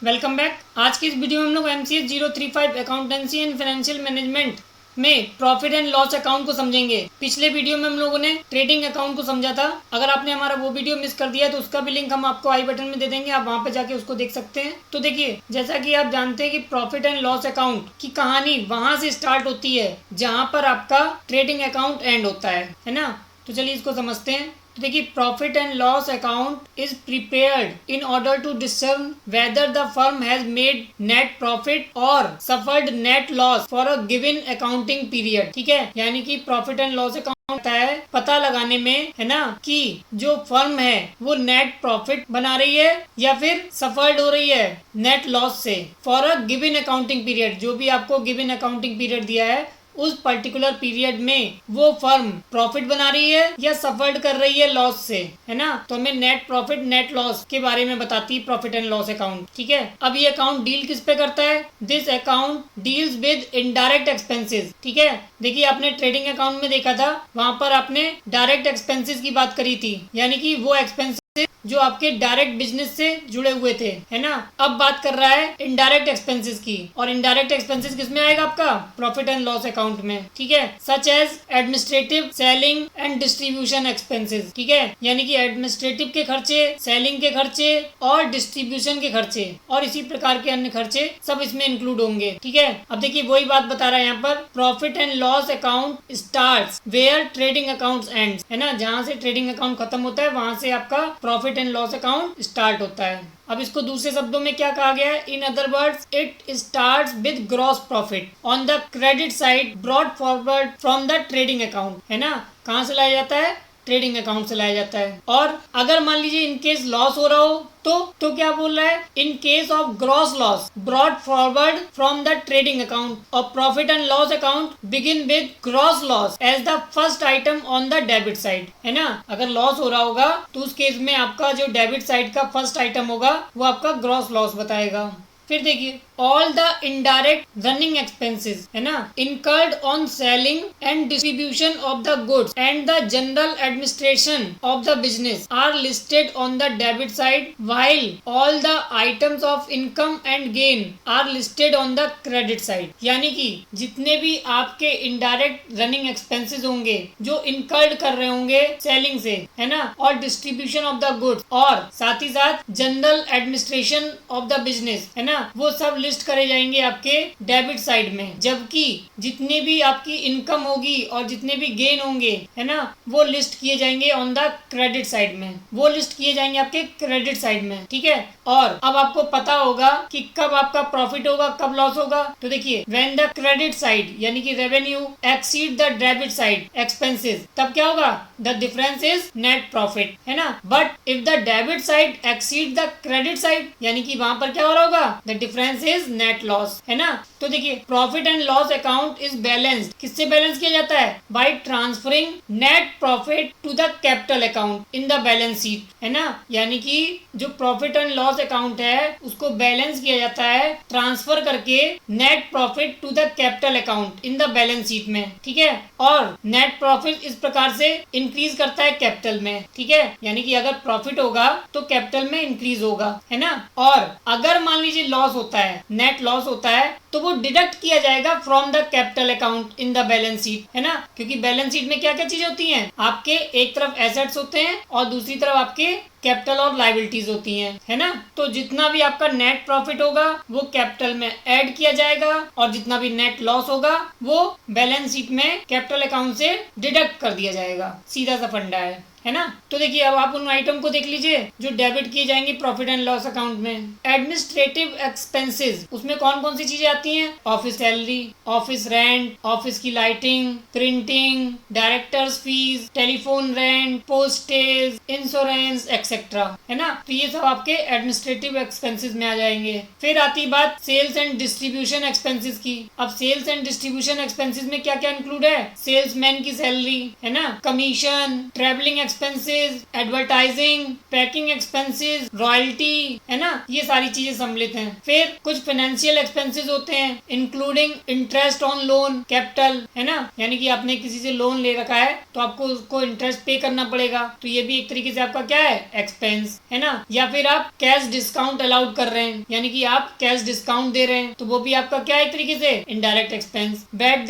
Welcome back. आज की इस वीडियो में हम लोग MCS 035 accountancy and financial management में प्रॉफिट एंड लॉस अकाउंट को समझेंगे। पिछले वीडियो में हम लोगों ने ट्रेडिंग अकाउंट को समझा था। अगर आपने हमारा वो वीडियो मिस कर दिया है तो उसका भी लिंक हम आपको आई बटन में दे देंगे, आप वहां पे जाके उसको देख सकते हैं। तो देखिए, जैसा कि आप जानते हैं कि प्रॉफिट एंड लॉस अकाउंट की कहानी वहां से स्टार्ट होती है जहां पर आपका ट्रेडिंग अकाउंट एंड होता है ना। तो चलिए इसको समझते हैं। तो देखिए, profit and loss account is prepared in order to discern whether the firm has made net profit और suffered net loss for a given accounting period. ठीक है, यानी कि प्रॉफिट एंड लॉस अकाउंट होता है पता लगाने में, है ना, कि जो फर्म है वो नेट प्रॉफिट बना रही है या फिर सफर्ड हो रही है नेट लॉस से for a given accounting period. जो भी आपको गिवन अकाउंटिंग पीरियड दिया है उस पर्टिकुलर पीरियड में वो फर्म प्रॉफिट बना रही है या सफर्ड कर रही है लॉस से, है ना। तो हमें नेट प्रॉफिट नेट लॉस के बारे में बताती है प्रॉफिट एंड लॉस अकाउंट। ठीक है, अब ये अकाउंट डील किस पे करता है? This account deals with indirect expenses. ठीक है, देखिए आपने ट्रेडिंग अकाउंट में देखा था, वहां पर आपने डायरेक्ट एक्सपेंसेस की बात करी थी, यानी कि वो एक्सपेंसेस जो आपके डायरेक्ट बिजनेस से जुड़े हुए थे, है ना। अब बात कर रहा है इनडायरेक्ट एक्सपेंसेस की, और इनडायरेक्ट एक्सपेंसेस किस में आएगा? आपका प्रॉफिट एंड लॉस अकाउंट में। ठीक है, such as administrative, selling and distribution expenses. ठीक है, यानी कि एडमिनिस्ट्रेटिव के खर्चे, सेलिंग के खर्चे और डिस्ट्रीब्यूशन के खर्चे और इसी प्रकार के अन्य खर्चे सब इसमें इंक्लूड होंगे। ठीक है, अब देखिए वही बात बता रहा है यहाँ पर, profit and loss account starts where trading account ends, है ना। जहां से ट्रेडिंग अकाउंट खत्म होता है वहां से आपका profit and loss account start होता है। अब इसको दूसरे शब्दों में क्या कहा गया है? In other words it starts with gross profit on the credit side brought forward from the trading account, है ना। कहाँ से लाया जाता है? ट्रेडिंग अकाउंट से लाया जाता है। और अगर मान लीजिए इन केस लॉस हो रहा हो तो क्या बोल रहा है? In case of gross loss brought forward from the trading account और profit and loss account begin with gross loss as the first item on the debit side, है ना। अगर लॉस हो रहा होगा तो उस केस में आपका जो डेबिट साइड का फर्स्ट आइटम होगा वो आपका ग्रॉस लॉस बताएगा। फिर देखिए, all the indirect running expenses, है ना, incurred on selling and distribution of the goods and the general administration of the business are listed on the debit side while all the items of income and gain are listed on the credit side. यानी कि जितने भी आपके indirect running expenses होंगे जो incurred कर रहे होंगे सेलिंग से, है ना, और डिस्ट्रीब्यूशन ऑफ द गुड्स और साथ ही साथ general administration of the business, है ना, वो सब लिस्ट करे जाएंगे आपके डेबिट साइड में। जबकि जितनी भी आपकी इनकम होगी और जितने भी गेन होंगे, है ना, वो लिस्ट किए जाएंगे ऑन द क्रेडिट साइड में, वो लिस्ट किए जाएंगे आपके क्रेडिट साइड में। ठीक है, और अब आपको पता होगा कि कब आपका प्रॉफिट होगा कब लॉस होगा। तो देखिए, व्हेन द क्रेडिट साइड यानी कि revenue exceed the debit side expenses, तब क्या होगा? The difference is net profit, है ना। But if the debit side exceed the credit side, यानी कि वहां पर क्या हो रहा होगा? The difference is net loss, है ना। तो देखिए, profit and loss account is balanced. किससे बैलेंस किया जाता है? By transferring net profit to the capital account in the balance sheet, है ना। यानी कि जो प्रॉफिट एंड लॉस अकाउंट है उसको बैलेंस किया जाता है ट्रांसफर करके net profit to the capital account in the balance sheet में। ठीक है, और नेट प्रॉफिट इस प्रकार से इंक्रीज करता है कैपिटल में। ठीक है, यानी कि अगर प्रॉफिट होगा तो कैपिटल में इंक्रीज होगा, है ना। और अगर मान लीजिए लॉस होता है, नेट लॉस होता है, तो वो डिडक्ट किया जाएगा from the capital account in the balance sheet, है ना। क्योंकि बैलेंस शीट में क्या क्या चीजें होती हैं? आपके एक तरफ एसेट्स होते हैं और दूसरी तरफ आपके कैपिटल और लायबिलिटीज होती हैं, है ना। तो जितना भी आपका नेट प्रॉफिट होगा वो कैपिटल में ऐड किया जाएगा और जितना भी नेट लॉस होगा वो बैलेंस शीट में कैपिटल अकाउंट से डिडक्ट कर दिया जाएगा। सीधा सा फंडा है ना। तो देखिए, अब आप उन आइटम को देख लीजिए जो डेबिट किए जाएंगे प्रॉफिट एंड लॉस अकाउंट में। एडमिनिस्ट्रेटिव एक्सपेंसेस, उसमें कौन कौन सी चीजें आती हैं? Office salary, office rent, office की lighting, printing, directors fees, telephone rent, postage, insurance etcetera, है ना। तो ये सब आपके एडमिनिस्ट्रेटिव एक्सपेंसेस में आ जाएंगे। फिर आती बात सेल्स एंड डिस्ट्रीब्यूशन एक्सपेंसेस की। अब सेल्स एंड डिस्ट्रीब्यूशन एक्सपेंसेस में क्या क्या इंक्लूड है? सेल्समैन की सैलरी, है ना, commission, travelling expenses, advertising, packing expenses, royalty, है ना, ये सारी चीजें सम्मिलित हैं। फिर कुछ फाइनेंशियल एक्सपेंसेस होते हैं including interest on loan capital, है ना, यानी कि आपने किसी से लोन ले रखा है तो आपको उसको इंटरेस्ट पे करना पड़ेगा, तो ये भी एक तरीके से आपका क्या है, एक्सपेंस, है ना। या फिर आप कैश डिस्काउंट अलाउड कर रहे हैं, यानी कि आप कैश डिस्काउंट दे रहे हैं, तो वो भी आपका क्या है, एक तरीके से इनडायरेक्ट एक्सपेंस। बैड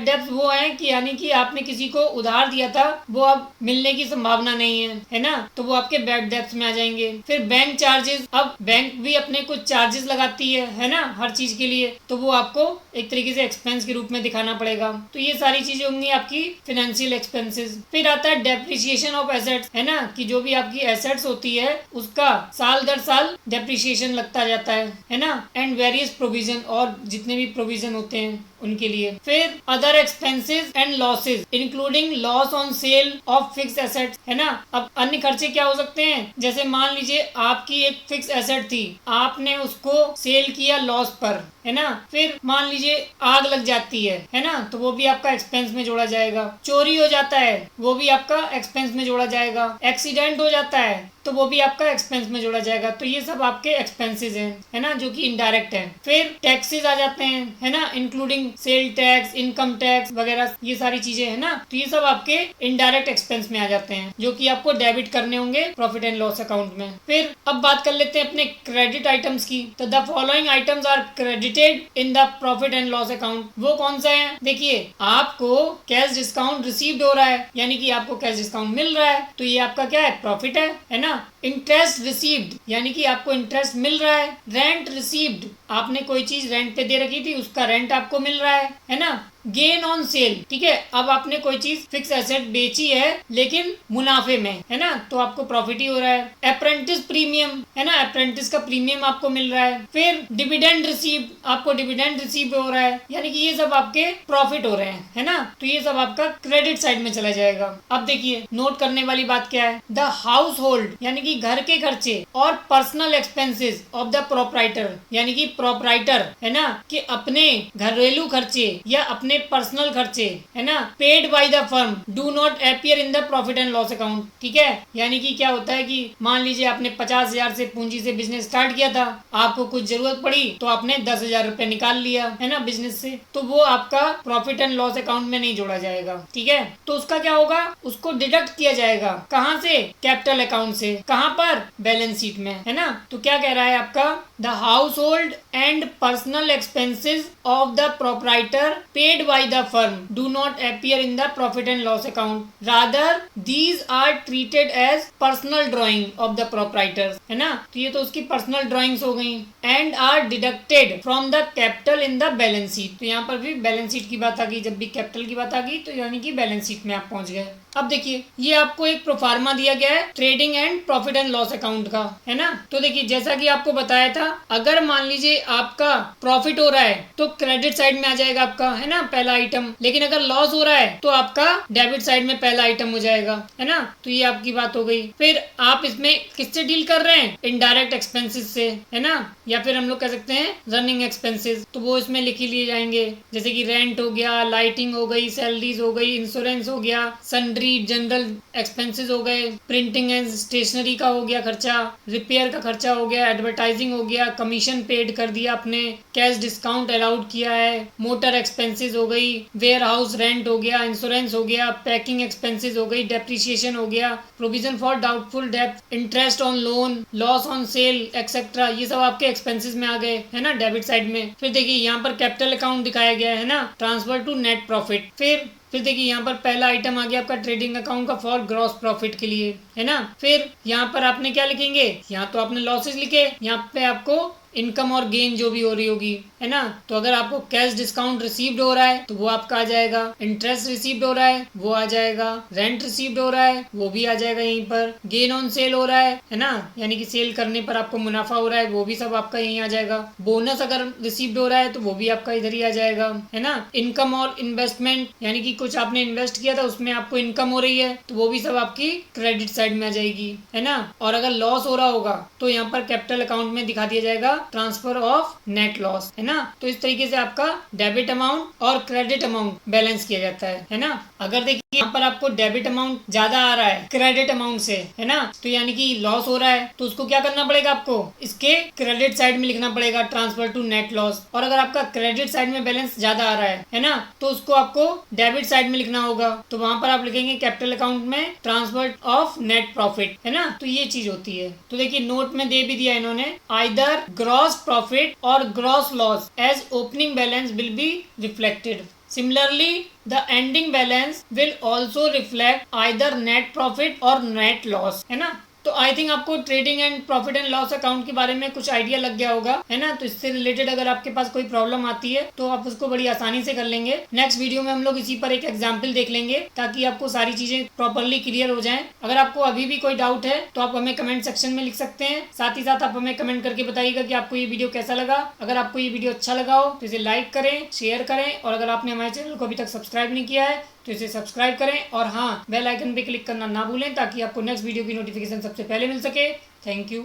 डेब्ट वो है कि यानी कि आपने किसी को उधार दिया था, वो अब मिलने की संभावना नहीं है ना, तो वो आपके बैड डेब्ट्स में आ जाएंगे। फिर बैंक चार्जेस, अब बैंक भी अपने कुछ चार्जेस लगाती है ना, हर चीज के लिए, तो वो आपको एक तरीके से एक्सपेंस के रूप में दिखाना पड़ेगा। तो ये सारी चीजें होंगी आपकी फाइनेंशियल एक्सपेंसेस। फिर आता है डेप्रिसिएशन ऑफ एसेट्स, है ना, कि जो भी आपकी एसेट्स होती है उसका साल दर साल डेप्रिसिएशन लगता जाता है ना। एंड वेरियस प्रोविजन, और जितने भी प्रोविजन होते हैं उनके लिए। फिर other expenses and losses including loss on sale of fix assets, है ना। अब अन्य खर्चे क्या हो सकते हैं, जैसे मान लीजिए आपकी एक फिक्स एसेट थी, आपने उसको सेल किया लॉस पर, है ना। फिर मान लीजिए आग लग जाती है ना, तो वो भी आपका एक्सपेंस में जोड़ा जाएगा। चोरी हो जाता है, वो भी आपका एक्सपेंस में जोड़ा जाएगा। एक्सीडेंट हो जाता है तो वो भी आपका एक्सपेंस में जोड़ा जाएगा। तो ये सब आपके एक्सपेंसेस हैं, है ना, जो कि इनडायरेक्ट है। फिर टैक्सेस आ जाते हैं, है ना, including sale tax, income tax वगैरह, ये सारी चीजें, है ना। तो ये सब आपके इनडायरेक्ट एक्सपेंस में आ जाते हैं, जो कि आपको डेबिट करने होंगे प्रॉफिट एंड लॉस अकाउंट में। फिर अब बात कर लेते हैं अपने क्रेडिट आइटम्स की। तो the following items are credited in the profit and loss account. वो कौन सा है, देखिए, आपको कैश डिस्काउंट रिसीव्ड हो रहा है, यानी कि आपको कैश डिस्काउंट मिल रहा है, तो ये आपका क्या है, प्रॉफिट है ना। इंटरेस्ट रिसीव्ड, यानी कि आपको इंटरेस्ट मिल रहा है। रेंट रिसीव्ड, आपने कोई चीज रेंट पे दे रखी थी, उसका रेंट आपको मिल रहा है ना। गेन ऑन सेल, ठीक है, अब आपने कोई चीज फिक्स एसेट बेची है लेकिन मुनाफे में, है ना, तो आपको प्रॉफिट ही हो रहा है। अप्रेंटिस प्रीमियम, है ना, अप्रेंटिस का प्रीमियम आपको मिल रहा है। फिर डिविडेंड रिसीव, आपको डिविडेंड रिसीव हो रहा है, यानी कि ये सब आपके प्रॉफिट हो रहे हैं, है ना। तो ये सब आपका क्रेडिट साइड में चला जाएगा। अब देखिए, नोट करने वाली बात क्या है, द हाउस होल्ड, यानी कि घर के खर्चे और personal expenses of the proprietor, यानी कि प्रोप्राइटर, है ना, कि अपने घरेलू खर्चे या अपने पर्सनल खर्चे, है ना, paid by the firm do not appear in the profit and loss account. ठीक है, यानी कि क्या होता है कि मान लीजिए आपने 50,000 से पूंजी से बिजनेस स्टार्ट किया था, आपको कुछ जरूरत पड़ी तो आपने 10,000 रुपए निकाल लिया, है ना, बिजनेस से, तो वो आपका प्रॉफिट एंड लॉस अकाउंट में नहीं जोड़ा जाएगा। ठीक है, तो उसका क्या होगा, उसको डिडक्ट किया जाएगा, कहाँ से, कैपिटल अकाउंट से, कहाँ पर, बैलेंस शीट में, है ना। तो क्या कह रहा है आपका, the house hold and personal expenses of the proprietor paid by the firm do not appear in the profit and loss account. Rather, these are treated as personal drawing of the proprietors, है ना। तो ये तो उसकी personal drawings हो गई। and are deducted from the capital in the balance sheet। तो यहाँ पर भी बैलेंस शीट की बात आ गई, जब भी कैपिटल की बात आ गई तो यानी कि बैलेंस शीट में आप पहुंच गए। अब देखिए, ये आपको एक प्रोफार्मा दिया गया है trading and profit and loss account का, है ना। तो देखिए, जैसा कि आपको बताया था, अगर मान लीजिए आपका प्रॉफिट हो रहा है तो क्रेडिट साइड में आ जाएगा आपका, है ना, पहला आइटम। लेकिन अगर लॉस हो रहा है तो आपका डेबिट साइड में पहला आइटम हो जाएगा, है ना। तो ये आपकी बात हो गई। फिर आप इसमें किससे डील कर रहे हैं, इनडायरेक्ट एक्सपेंसेस से, है ना, या फिर हम लोग कह सकते हैं रनिंग एक्सपेंसेस, तो वो इसमें लिख ही लिए जाएंगे, जैसे कि रेंट हो गया, लाइटिंग हो गई, सैलरीज हो गई, इंश्योरेंस हो गया, सन्ड्री जनरल एक्सपेंसेस हो गए, प्रिंटिंग एंड स्टेशनरी का हो गया खर्चा, रिपेयर का खर्चा हो गया, एडवर्टाइजिंग हो गया, कमीशन पेड कर दिया आपने, कैश डिस्काउंट अलाउड किया है, मोटर एक्सपेंसेस हो गई, वेयर हाउस रेंट हो गया, इंश्योरेंस हो गया, पैकिंग एक्सपेंसेस हो गई, डेप्रिसिएशन हो गया, प्रोविजन फॉर डाउटफुल डेब्ट, interest on loan, loss on sale etcetera, ये सब आपके एक्सपेंसेस में आ गए, है ना, डेबिट साइड में। फिर देखिए, यहाँ पर कैपिटल अकाउंट दिखाया गया है ना, ट्रांसफर टू नेट प्रॉफिट। फिर देखिए, यहाँ पर पहला आइटम आ गया आपका ट्रेडिंग अकाउंट का फॉर ग्रॉस प्रॉफिट के लिए, है ना। फिर यहाँ पर आपने क्या लिखेंगे, यहाँ तो आपने लॉसेस लिखे, यहाँ पे आपको इनकम और गेन जो भी हो रही होगी, है ना। तो अगर आपको कैश डिस्काउंट रिसीव्ड हो रहा है तो वो आपका आ जाएगा, इंटरेस्ट रिसीव्ड हो रहा है वो आ जाएगा, रेंट रिसीव्ड हो रहा है वो भी आ जाएगा यहीं पर, गेन ऑन सेल हो रहा है ना, यानी कि सेल करने पर आपको मुनाफा हो रहा है, वो भी सब आपका यहीं आ जाएगा। बोनस अगर रिसीव्ड हो रहा है तो वो भी आपका इधर ही आ जाएगा, है ना। इनकम और इन्वेस्टमेंट, यानी कि कुछ आपने इन्वेस्ट किया था उसमें आपको इनकम हो रही है, तो वो भी सब आपकी क्रेडिट साइड में आ जाएगी, है ना। और अगर लॉस हो रहा होगा तो यहाँ पर कैपिटल अकाउंट में दिखा दिया जाएगा ट्रांसफर ऑफ नेट लॉस, है ना। तो इस तरीके से आपका डेबिट अमाउंट और क्रेडिट अमाउंट बैलेंस किया जाता है ना। अगर देखिए यहाँ पर आपको डेबिट अमाउंट ज्यादा आ रहा है क्रेडिट अमाउंट से, है ना, तो यानी कि लॉस हो रहा है, तो उसको क्या करना पड़ेगा, आपको इसके क्रेडिट साइड में लिखना पड़ेगा ट्रांसफर टू नेट लॉस। और अगर आपका क्रेडिट साइड में बैलेंस ज्यादा आ रहा है ना, तो उसको आपको डेबिट साइड में लिखना होगा। तो वहां पर आप लिखेंगे कैपिटल अकाउंट में ट्रांसफर ऑफ नेट प्रॉफिट, है ना, तो ये चीज होती है। तो देखिए नोट में दे भी दिया इन्होंने, आइदर ग्रॉस प्रॉफिट और gross loss as opening balance will be reflected. Similarly, the ending balance will also reflect either net profit or net loss, है ना। तो आई थिंक आपको trading and profit and loss account के बारे में कुछ idea लग गया होगा, है ना। तो इससे रिलेटेड अगर आपके पास कोई प्रॉब्लम आती है तो आप उसको बड़ी आसानी से कर लेंगे। नेक्स्ट वीडियो में हम लोग इसी पर एक एग्जाम्पल देख लेंगे ताकि आपको सारी चीजें प्रॉपरली क्लियर हो जाएं। अगर आपको अभी भी कोई डाउट है तो आप हमें कमेंट सेक्शन में लिख सकते हैं। साथ ही साथ आप हमें कमेंट करके बताइएगा कि आपको ये वीडियो कैसा लगा। अगर आपको ये वीडियो अच्छा लगा हो तो इसे लाइक करें, शेयर करें, और अगर आपने हमारे चैनल को अभी तक सब्सक्राइब नहीं किया है तो इसे सब्सक्राइब करें, और हाँ, बेल आइकन पे क्लिक करना ना भूलें ताकि आपको नेक्स्ट वीडियो की नोटिफिकेशन सबसे पहले मिल सके। Thank you.